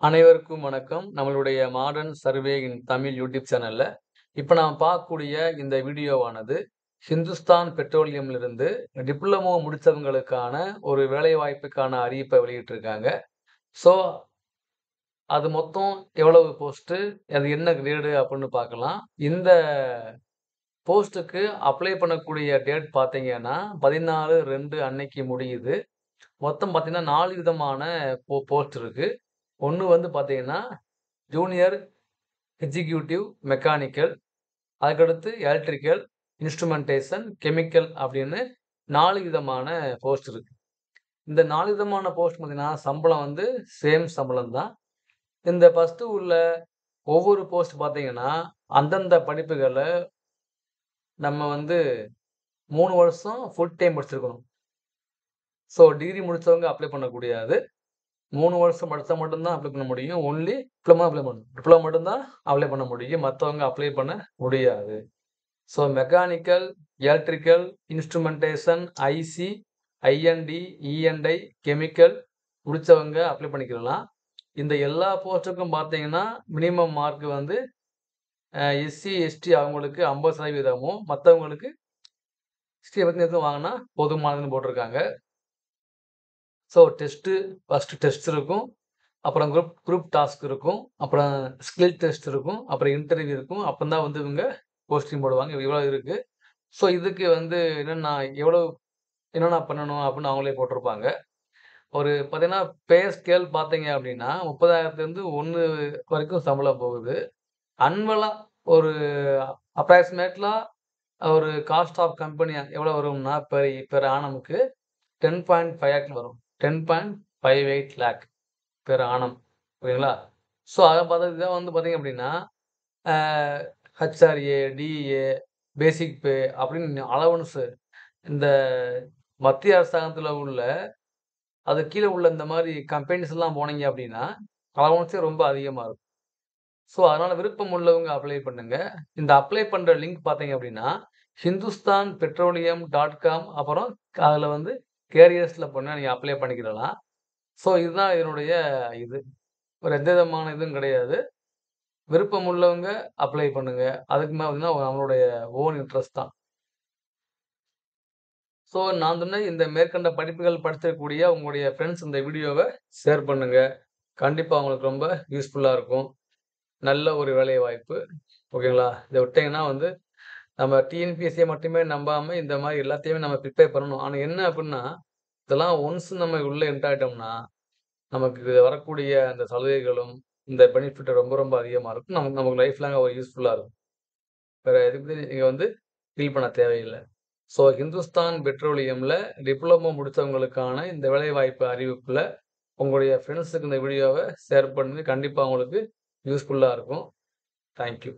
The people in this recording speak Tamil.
அனைவருக்கும் வணக்கம். நம்மளுடைய மாடர்ன் சர்வே இன் தமிழ் யூடியூப் சேனல்ல, இப்ப நாம் பார்க்கக்கூடிய இந்த வீடியோவானது, ஹிந்துஸ்தான் பெட்ரோலியம்லிருந்து டிப்ளமோ முடிச்சவங்களுக்கான ஒரு வேலைவாய்ப்புக்கான அறிவிப்ப வெளியிட்டிருக்காங்க. ஸோ, அது மொத்தம் எவ்வளவு போஸ்ட்டு, அது என்ன கிரேடு அப்படின்னு பார்க்கலாம். இந்த போஸ்ட்டுக்கு அப்ளை பண்ணக்கூடிய டேட் பார்த்தீங்கன்னா, 14/2 அன்னைக்கு முடியுது. மொத்தம் பார்த்தீங்கன்னா, 4 விதமான போஸ்ட் இருக்கு. ஒண்ணு வந்து பார்த்தீங்கன்னா, ஜூனியர் எக்ஸிக்யூட்டிவ் மெக்கானிக்கல், அதுக்கடுத்து எலக்ட்ரிக்கல், இன்ஸ்ட்ருமென்டேஷன், கெமிக்கல் அப்படின்னு 4 விதமான போஸ்ட் இருக்கு. இந்த 4 விதமான போஸ்ட் பார்த்தீங்கன்னா, சம்பளம் வந்து சேம் சம்பளம் தான். இந்த ஃபர்ஸ்ட்டு உள்ள ஒவ்வொரு போஸ்ட் பார்த்தீங்கன்னா, அந்தந்த படிப்புகள நம்ம வந்து 3 வருஷம் ஃபுல் டைம் படிச்சிருக்கணும். ஸோ டிகிரி முடிச்சவங்க அப்ளை பண்ண முடியாது. 3 வருஷம் படிச்சா மட்டும் தான் அப்ளை பண்ண முடியும். ஒன்லி டிப்ளமோ அப்ளை பண்ணணும். டிப்ளமோ மட்டும் தான் அப்ளை பண்ண முடியும். மத்தவங்க அப்ளை பண்ண முடியாது. So mechanical, electrical, instrumentation, IC, INT, ENI, chemical முடிச்சவங்க அப்ளை பண்ணிக்கலாம். இந்த எல்லா போஸ்ட்டுக்கும் பார்த்தீங்கன்னா, மினிமம் மார்க் வந்து எஸ்சி, எஸ்டி அவங்களுக்கு 50% மத்தவங்களுக்கு 60% வாங்குனா போதுமானதுன்னு போட்டிருக்காங்க. ஸோ ஃபர்ஸ்ட் டெஸ்ட் இருக்கும். அப்புறம் குரூப் குரூப் டாஸ்க் இருக்கும். அப்புறம் ஸ்கில் டெஸ்ட் இருக்கும். அப்புறம் இன்டர்வியூ இருக்கும். அப்பறம் தான் வந்து இவங்க போஸ்டிங் போடுவாங்க. இவ்வளோ இருக்கு. ஸோ இதுக்கு வந்து என்னென்ன பண்ணணும் அப்படின்னு அவங்களே போட்டிருப்பாங்க. ஒரு பார்த்தீங்கன்னா, பே ஸ்கேல் பார்த்தீங்க அப்படின்னா, 30,000லேருந்து 1 வரைக்கும் சம்பளம் போகுது. அன்வலா ஒரு அப்ராக்ஸிமேட்லா ஒரு காஸ்ட் ஆஃப் கம்பெனி எவ்வளோ வரும்னா, பெர் ஆனம்க்கு 10.5 லேக் வரும். 10.58 லேக் பெர் ஆனம். ஓகேங்களா? ஸோ அத பார்த்தா இதான் வந்து பார்த்தீங்க அப்படின்னா, அ ஹெச்ஆர்ஏ, டிஏ, பேசிக் பே அப்படின்னு அலவன்ஸ் இந்த மத்திய அரசாங்கத்தில உள்ள அதுக்கு கீழ உள்ள இந்த மாரி கம்பெனிஸ்லாம் போனீங்க அப்படின்னா, அலவன்ஸே ரொம்ப அதிகமா இருக்கும். ஸோ அதனால விருப்பம் உள்ளவங்க அப்ளை பண்ணுங்க. இந்த அப்ளை பண்ற லிங்க் பார்த்தீங்க அப்படின்னா, ஹிந்துஸ்தான் பெட்ரோலியம் டாட் காம் அப்புறம் அதுல வந்து கேரியர்ஸ்ல போனா நீங்க அப்ளை பண்ணிக்கிடலாம். ஸோ இதுதான் இதனுடைய இது. வேற எந்த விதமான இதுவும் கிடையாது. விருப்பம் உள்ளவங்க அப்ளை பண்ணுங்க. அதுக்கு மேல பார்த்தீங்கன்னா, நம்மளுடைய ஓன் இன்ட்ரெஸ்ட் தான். ஸோ நான் சொன்ன இந்த மேற்கண்ட படிப்புகள் படிச்சிருக்கக்கூடிய உங்களுடைய ஃபிரெண்ட்ஸ் இந்த வீடியோவ ஷேர் பண்ணுங்க. கண்டிப்பா அவங்களுக்கு ரொம்ப யூஸ்ஃபுல்லா இருக்கும். நல்ல ஒரு வேலை வாய்ப்பு. ஓகேங்களா? இத விட்டீங்கன்னா வந்து நம்ம டிஎன்பிஎஸ்சிய மட்டுமே நம்பாம இந்த மாரி எல்லாத்தையுமே நம்ம ப்ரிப்பேர் பண்ணணும். ஆனா என்ன அப்டின்னா, இதெல்லாம் ஒன்ஸ் நம்ம உள்ள என்டர் ஆயிட்டோம்னா, நமக்கு இது வரக்கூடிய அந்த சலுகைகளும், இந்த பெனிஃபிட் ரொம்ப ரொம்ப அதிகமா இருக்கும். நமக்கு லைஃப் லாங் ஒரு யூஸ்ஃபுல்லா இருக்கும். வேற எதுக்குமே நீங்க வந்து ஃபீல் பண்ண தேவையில்ல. ஸோ ஹிந்துஸ்தான் பெட்ரோலியம்ல டிப்ளமோ முடிச்சவங்களுக்கான இந்த வேலைவாய்ப்பு அறிவிப்புல உங்களுடைய ஃப்ரெண்ட்ஸுக்கு இந்த வீடியோவ ஷேர் பண்ணுங்க. கண்டிப்பா அவங்களுக்கு யூஸ்ஃபுல்லா இருக்கும். Thank you.